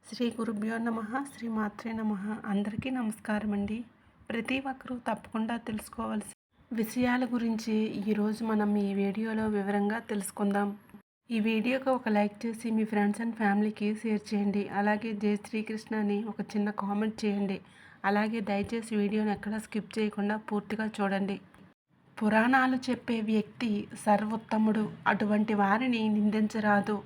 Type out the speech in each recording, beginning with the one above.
శ్రీ గురుభ్యో నమ శ్రీ మాత్రే నమ. అందరికీ నమస్కారం అండి. ప్రతి ఒక్కరూ తప్పకుండా తెలుసుకోవాల్సిన విషయాల గురించి ఈరోజు మనం ఈ వీడియోలో వివరంగా తెలుసుకుందాం. ఈ వీడియోకి ఒక లైక్ చేసి మీ ఫ్రెండ్స్ అండ్ ఫ్యామిలీకి షేర్ చేయండి. అలాగే జై శ్రీకృష్ణ అని ఒక చిన్న కామెంట్ చేయండి. అలాగే దయచేసి వీడియోని ఎక్కడా స్కిప్ చేయకుండా పూర్తిగా చూడండి. పురాణాలు చెప్పే వ్యక్తి సర్వోత్తముడు, అటువంటి వారిని నిందించరాదు.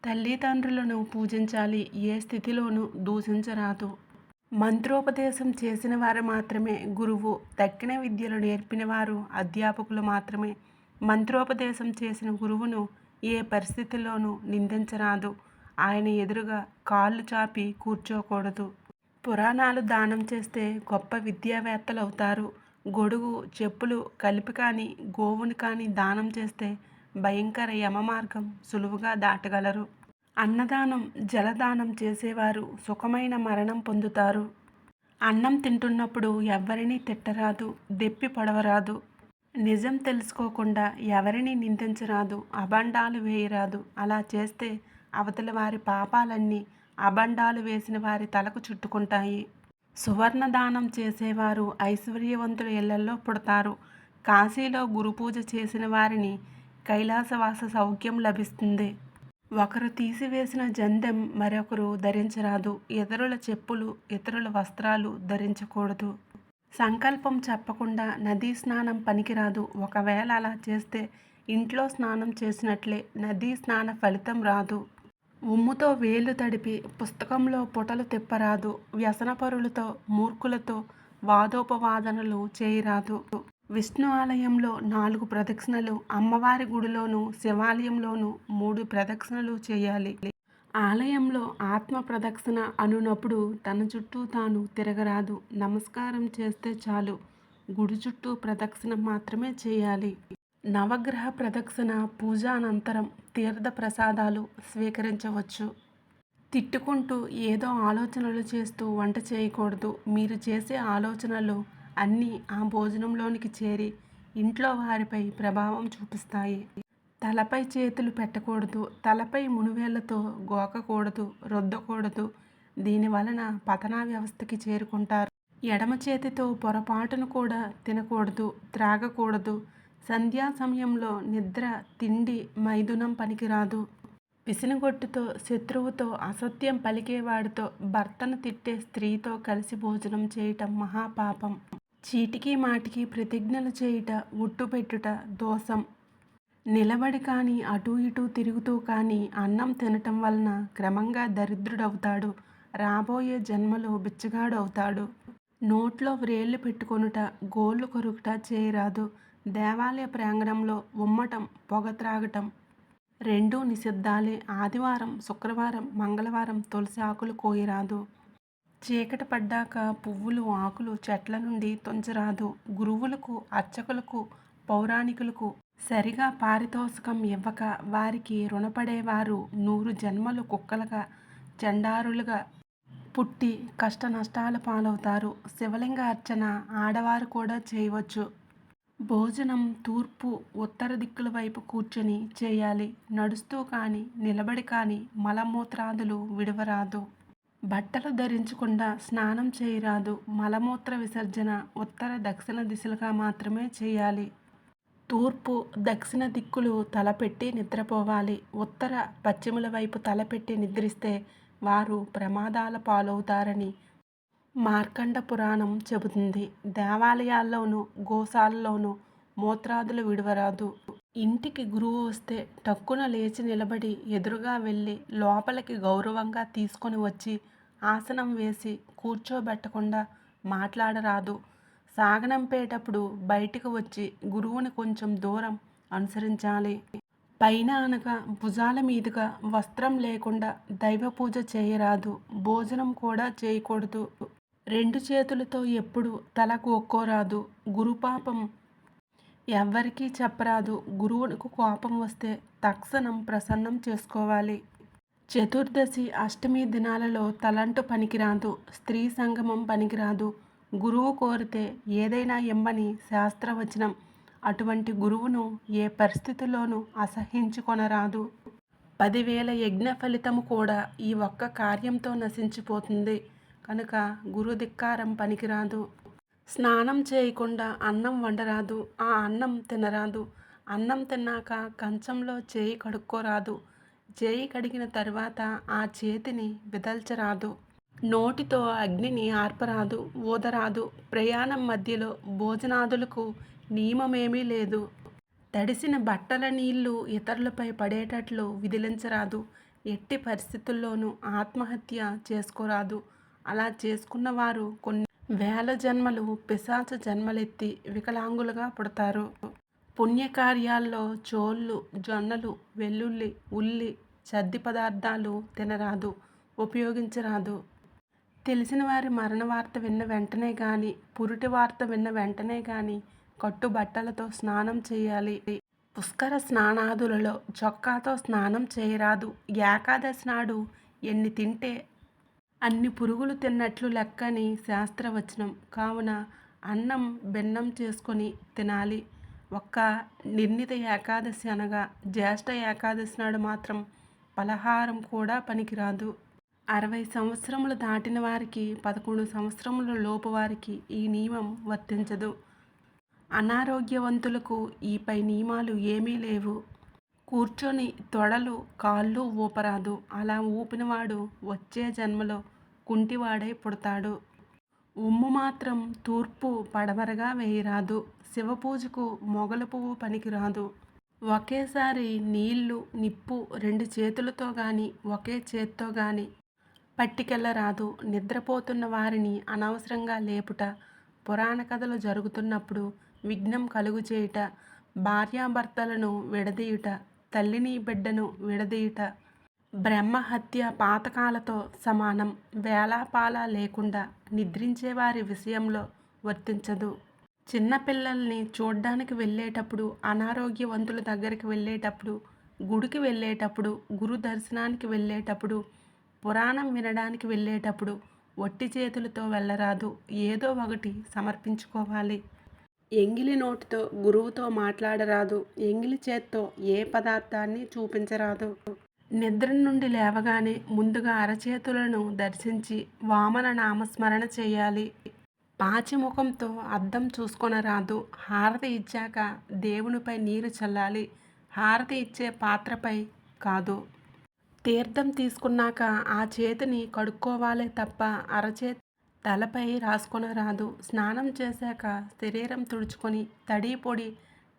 తల్లిదండ్రులను పూజించాలి, ఏ స్థితిలోనూ దూషించరాదు. మంత్రోపదేశం చేసిన వారు మాత్రమే గురువు, తక్కిన విద్యలు నేర్పిన వారు అధ్యాపకులు మాత్రమే. మంత్రోపదేశం చేసిన గురువును ఏ పరిస్థితిలోనూ నిందించరాదు. ఆయన ఎదురుగా కాళ్ళు చాపి కూర్చోకూడదు. పురాణాలు దానం చేస్తే గొప్ప విద్యావేత్తలు అవుతారు. గొడుగు, చెప్పులు కలిపి కానీ గోవుని కానీ దానం చేస్తే భయంకర యమమార్గం సులువుగా దాటగలరు. అన్నదానం, జలదానం చేసేవారు సుఖమైన మరణం పొందుతారు. అన్నం తింటున్నప్పుడు ఎవ్వరినీ తిట్టరాదు, దెప్పి పొడవరాదు. నిజం తెలుసుకోకుండా ఎవరిని నిందించరాదు, అబండాలు వేయరాదు. అలా చేస్తే అవతల వారి పాపాలన్నీ అబండాలు వేసిన వారి తలకు చుట్టుకుంటాయి. సువర్ణ దానం చేసేవారు ఐశ్వర్యవంతుల ఇళ్లలో పుడతారు. కాశీలో గురుపూజ చేసిన వారిని కైలాసవాస సౌఖ్యం లభిస్తుంది. ఒకరు తీసివేసిన జందెం మరొకరు ధరించరాదు. ఇతరుల చెప్పులు, ఇతరుల వస్త్రాలు ధరించకూడదు. సంకల్పం చెప్పకుండా నదీ స్నానం పనికిరాదు. ఒకవేళ అలా చేస్తే ఇంట్లో స్నానం చేసినట్లే, నదీ స్నాన ఫలితం రాదు. ఉమ్ముతో వేళ్లు తడిపి పుస్తకంలో పుటలు తిప్పరాదు. వ్యసనపరులతో, మూర్ఖులతో వాదోపవాదనలు చేయరాదు. విష్ణు ఆలయంలో 4 ప్రదక్షిణలు, అమ్మవారి గుడిలోను శివాలయంలోను 3 ప్రదక్షిణలు చేయాలి. ఆలయంలో ఆత్మ ప్రదక్షిణ అనునప్పుడు తన చుట్టూ తాను తిరగరాదు. నమస్కారం చేస్తే చాలు. గుడి చుట్టూ ప్రదక్షిణ మాత్రమే చేయాలి. నవగ్రహ ప్రదక్షిణ పూజ అనంతరం తీర్థ ప్రసాదాలు స్వీకరించవచ్చు. తిట్టుకుంటూ ఏదో ఆలోచనలు చేస్తూ వంట చేయకూడదు. మీరు చేసే ఆలోచనలు అన్నీ ఆ భోజనంలోనికి చేరి ఇంట్లో వారిపై ప్రభావం చూపిస్తాయి. తలపై చేతులు పెట్టకూడదు. తలపై మునివేళ్లతో గోకకూడదు, రుద్దకూడదు. దీనివలన పతనా వ్యవస్థకి చేరుకుంటారు. ఎడమ చేతితో పొరపాటును కూడా తినకూడదు, త్రాగకూడదు. సంధ్యా సమయంలో నిద్ర, తిండి, మైథునం పనికిరాదు. పిసినగొట్టుతో, శత్రువుతో, అసత్యం పలికేవాడితో, భర్తను తిట్టే స్త్రీతో కలిసి భోజనం చేయటం మహాపాపం. చీటికి మాటికి ప్రతిజ్ఞలు చేయుట, ఒట్టు పెట్టుట దోషం. నిలబడి కానీ అటూ ఇటూ తిరుగుతూ కానీ అన్నం తినటం వలన క్రమంగా దరిద్రుడవుతాడు. రాబోయే జన్మలో బిచ్చగాడు అవుతాడు. నోట్లో వ్రేళ్లు పెట్టుకొనుట, గోళ్లు కొరుకుట చేయరాదు. దేవాలయ ప్రాంగణంలో ఉమ్మటం, పొగ త్రాగటం రెండూ నిషిద్ధాలే. ఆదివారం, శుక్రవారం, మంగళవారం తులసి ఆకులు కోయరాదు. చీకటి పడ్డాక పువ్వులు, ఆకులు చెట్ల నుండి తుంచరాదు. గురువులకు, అర్చకులకు, పౌరాణికులకు సరిగా పారితోషికం ఇవ్వక వారికి రుణపడేవారు 100 జన్మలు కుక్కలుగా, చండారులుగా పుట్టి కష్ట నష్టాల పాలవుతారు. శివలింగ అర్చన ఆడవారు కూడా చేయవచ్చు. భోజనం తూర్పు, ఉత్తర దిక్కుల వైపు కూర్చొని చేయాలి. నడుస్తూ కానీ నిలబడి కానీ మలమూత్రాదులు విడవరాదు. బట్టలు ధరించకుండా స్నానం చేయరాదు. మలమూత్ర విసర్జన ఉత్తర, దక్షిణ దిశలుగా మాత్రమే చేయాలి. తూర్పు, దక్షిణ దిక్కులు తలపెట్టి నిద్రపోవాలి. ఉత్తర, పశ్చిమల వైపు తలపెట్టి నిద్రిస్తే వారు ప్రమాదాల పాలవుతారని మార్కండ పురాణం చెబుతుంది. దేవాలయాల్లోనూ గోశాలలోనూ మూత్రాదులు విడవరాదు. ఇంటికి గురువు వస్తే టక్కున లేచి నిలబడి ఎదురుగా వెళ్ళి లోపలికి గౌరవంగా తీసుకొని వచ్చి ఆసనం వేసి కూర్చోబెట్టకుండా మాట్లాడరాదు. సాగనంపేటప్పుడు బయటికి వచ్చి గురువుని కొంచెం దూరం అనుసరించాలి. పైన అనగా భుజాల మీదుగా వస్త్రం లేకుండా దైవ పూజ చేయరాదు. భోజనం కూడా చేయకూడదు. 2 చేతులతో ఎప్పుడు తల గోక్కోరాదు. గురుపాపం ఎవ్వరికీ చెప్పరాదు. గురువునికి కోపం వస్తే తక్షణం ప్రసన్నం చేసుకోవాలి. చతుర్దశి, అష్టమి దినాలలో తలంటు పనికిరాదు. స్త్రీ సంగమం పనికిరాదు. గురువు కోరితే ఏదైనా ఇమ్మని శాస్త్రవచనం. అటువంటి గురువును ఏ పరిస్థితుల్లోనూ అసహ్యించుకొనరాదు. 10,000 యజ్ఞ ఫలితము కూడా ఈ ఒక్క కార్యంతో నశించిపోతుంది. కనుక గురుధిక్కారం పనికిరాదు. స్నానం చేయకుండా అన్నం వండరాదు, ఆ అన్నం తినరాదు. అన్నం తిన్నాక కంచంలో చేయి కడుక్కోరాదు. చేయి కడిగిన తరువాత ఆ చేతిని విదల్చరాదు. నోటితో అగ్నిని ఆర్పరాదు, ఊదరాదు. ప్రయాణం మధ్యలో భోజనాదులకు నియమమేమీ లేదు. తడిసిన బట్టల నీళ్లు ఇతరులపై పడేటట్లు విదిలించరాదు. ఎట్టి పరిస్థితుల్లోనూ ఆత్మహత్య చేసుకోరాదు. అలా చేసుకున్నవారు కొన్ని వేల జన్మలు పిశాచ జన్మలెత్తి వికలాంగులుగా పుడతారు. పుణ్యకార్యాల్లో చోళ్ళు, జొన్నలు, వెల్లుల్లి, ఉల్లి, చద్ది పదార్థాలు తినరాదు, ఉపయోగించరాదు. తెలిసిన వారి మరణ వార్త విన్న వెంటనే గాని, పురిటి వార్త విన్న వెంటనే గాని కట్టుబట్టలతో స్నానం చేయాలి. పుష్కర స్నానాదులలో చొక్కాతో స్నానం చేయరాదు. ఏకాదశి నాడు ఎన్ని తింటే అన్ని పురుగులు తిన్నట్లు లెక్కని శాస్త్రవచనం. కావున అన్నం భిన్నం చేసుకొని తినాలి. ఒక్క నిర్ణీత ఏకాదశి అనగా జ్యేష్ఠ ఏకాదశి నాడు మాత్రం పలహారం కూడా పనికిరాదు. 60 సంవత్సరములు దాటిన వారికి, 11 సంవత్సరముల లోపు వారికి ఈ నియమం వర్తించదు. అనారోగ్యవంతులకు ఈ పై నియమాలు ఏమీ లేవు. కూర్చొని తొడలు, కాళ్ళు ఊపరాదు. అలా ఊపినవాడు వచ్చే జన్మలో కుంటివాడై పుడతాడు. ఉమ్ము మాత్రం తూర్పు పడమరగా వేయరాదు. శివపూజకు మొగల పువ్వు పనికిరాదు. ఒకేసారి నీళ్లు, నిప్పు 2 చేతులతో గాని, ఒకే చేత్తో గాని పట్టుకెళ్ళరాదు. నిద్రపోతున్న వారిని అనవసరంగా లేపుట, పురాణ కథలు జరుగుతున్నప్పుడు విఘ్నం కలుగు చేయుట, భార్యాభర్తలను విడదీయుట, తల్లిని బిడ్డను విడదీయుట బ్రహ్మహత్య పాతకాలతో సమానం. వేలాపాలా లేకుండా నిద్రించే వారి విషయంలో వర్తించదు. చిన్నపిల్లల్ని చూడ్డానికి వెళ్ళేటప్పుడు, అనారోగ్యవంతుల దగ్గరికి వెళ్ళేటప్పుడు, గుడికి వెళ్ళేటప్పుడు, గురు దర్శనానికి వెళ్ళేటప్పుడు, పురాణం వినడానికి వెళ్ళేటప్పుడు ఒట్టి చేతులతో వెళ్ళరాదు. ఏదో ఒకటి సమర్పించుకోవాలి. ఎంగిలి నోటితో గురువుతో మాట్లాడరాదు. ఎంగిలి చేత్తో ఏ పదార్థాన్ని చూపించరాదు. నిద్ర నుండి లేవగానే ముందుగా అరచేతులను దర్శించి వామన నామస్మరణ చేయాలి. పాచిముఖంతో అద్దం చూసుకొనరాదు. హారతి ఇచ్చాక దేవునిపై నీరు చల్లాలి. హారతి ఇచ్చే పాత్రపై కాదు. తీర్థం తీసుకున్నాక ఆ చేతిని కడుక్కోవాలే తప్ప అరచేతి తలపై రాసుకొనరాదు. స్నానం చేశాక శరీరం తుడుచుకొని తడి పొడి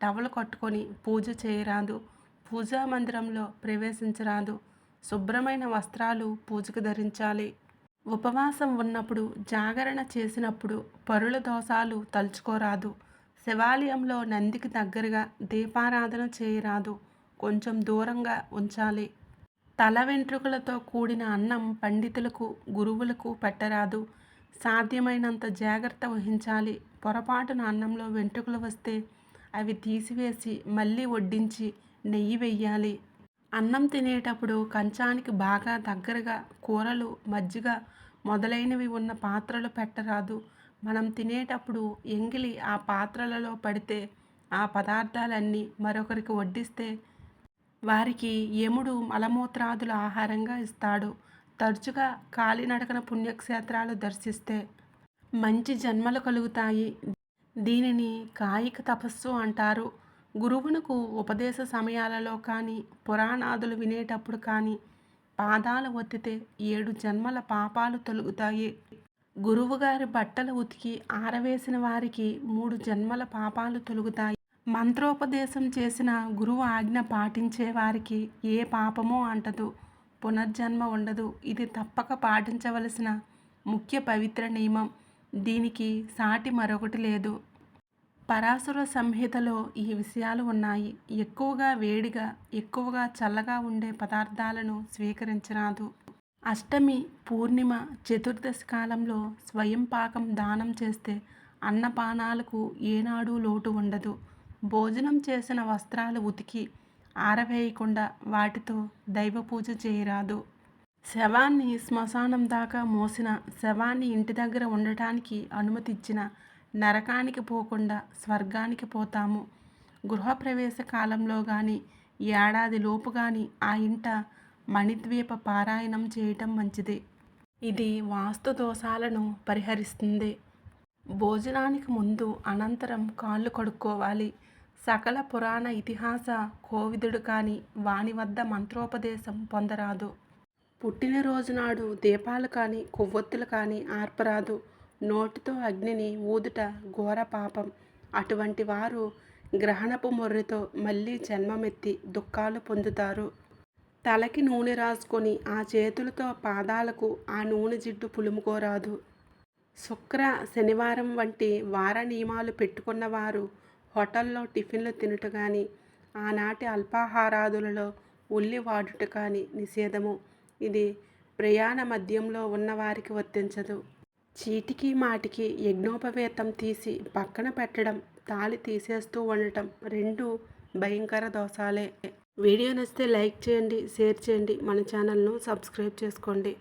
టవలు కట్టుకొని పూజ చేయరాదు. పూజా మందిరంలో ప్రవేశించరాదు. శుభ్రమైన వస్త్రాలు పూజకు ధరించాలి. ఉపవాసం ఉన్నప్పుడు, జాగరణ చేసినప్పుడు పరుల దోషాలు తలుచుకోరాదు. శివాలయంలో నందికి దగ్గరగా దీపారాధన చేయరాదు. కొంచెం దూరంగా ఉంచాలి. తల వెంట్రుకలతో కూడిన అన్నం పండితులకు, గురువులకు పెట్టరాదు. సాధ్యమైనంత జాగ్రత్త వహించాలి. పొరపాటున అన్నంలో వెంట్రుకలు వస్తే అవి తీసివేసి మళ్ళీ వడ్డించి నెయ్యి వెయ్యాలి. అన్నం తినేటప్పుడు కంచానికి బాగా దగ్గరగా కూరలు, మజ్జిగ మొదలైనవి ఉన్న పాత్రలు పెట్టరాదు. మనం తినేటప్పుడు ఎంగిలి ఆ పాత్రలలో పడితే ఆ పదార్థాలన్నీ మరొకరికి వడ్డిస్తే వారికి యముడు మలమూత్రాదుల ఆహారంగా ఇస్తాడు. తరచుగా కాలినడకన పుణ్యక్షేత్రాలు దర్శిస్తే మంచి జన్మలు కలుగుతాయి. దీనిని కాయిక తపస్సు అంటారు. గురువునకు ఉపదేశ సమయాలలో కానీ, పురాణాదులు వినేటప్పుడు కానీ పాదాలు ఒత్తితే 7 జన్మల పాపాలు తొలగుతాయి. గురువుగారి బట్టలు ఉతికి ఆరవేసిన వారికి 3 జన్మల పాపాలు తొలగుతాయి. మంత్రోపదేశం చేసిన గురువు ఆజ్ఞ పాటించే వారికి ఏ పాపమో అంటదు, పునర్జన్మ ఉండదు. ఇది తప్పక పాటించవలసిన ముఖ్య పవిత్ర నియమం. దీనికి సాటి మరొకటి లేదు. పరాశుర సంహితలో ఈ విషయాలు ఉన్నాయి. ఎక్కువగా వేడిగా, ఎక్కువగా చల్లగా ఉండే పదార్థాలను స్వీకరించరాదు. అష్టమి, పూర్ణిమ, చతుర్దశి కాలంలో స్వయం పాకం దానం చేస్తే అన్నపానాలకు ఏనాడు లోటు ఉండదు. భోజనం చేసిన వస్త్రాలు ఉతికి ఆరవేయకుండా వాటితో దైవ పూజ చేయరాదు. శవాన్ని శ్మశానం దాకా మోసిన, శవాన్ని ఇంటి దగ్గర ఉండటానికి అనుమతిచ్చిన నరకానికి పోకుండా స్వర్గానికి పోతాము. గృహప్రవేశ కాలంలో కానీ ఏడాది లోపు గాని ఆ ఇంట మణిద్వీప పారాయణం చేయటం మంచిది. ఇది వాస్తు దోషాలను పరిహరిస్తుంది. భోజనానికి ముందు అనంతరం కాళ్ళు కడుక్కోవాలి. సకల పురాణ ఇతిహాస కోవిదుడు కాని వాని వద్ద మంత్రోపదేశం పొందరాదు. పుట్టినరోజు నాడు దీపాలు కానీ కొవ్వొత్తులు కానీ ఆర్పరాదు. నోటితో అగ్నిని ఊదుట ఘోర పాపం. అటువంటి వారు గ్రహణపు మొర్రితో మళ్ళీ జన్మమెత్తి దుఃఖాలు పొందుతారు. తలకి నూనె రాసుకొని ఆ చేతులతో పాదాలకు ఆ నూనె జిడ్డు పులుముకోరాదు. శుక్ర శనివారం వంటి వార నియమాలు పెట్టుకున్నవారు హోటల్లో టిఫిన్లు తినుట కానీ ఆనాటి అల్పాహారాదులలో ఉల్లి వాడుట కానీ నిషేధము. ఇది ప్రయాణ మధ్యంలో ఉన్నవారికి వర్తించదు. చీటికి మాటికి యజ్ఞోపవేతం తీసి పక్కన పెట్టడం, తాళి తీసేస్తూ ఉండటం రెండు భయంకర దోషాలే. వీడియో నచ్చితే లైక్ చేయండి, షేర్ చేయండి, మన ఛానల్ను సబ్స్క్రైబ్ చేసుకోండి.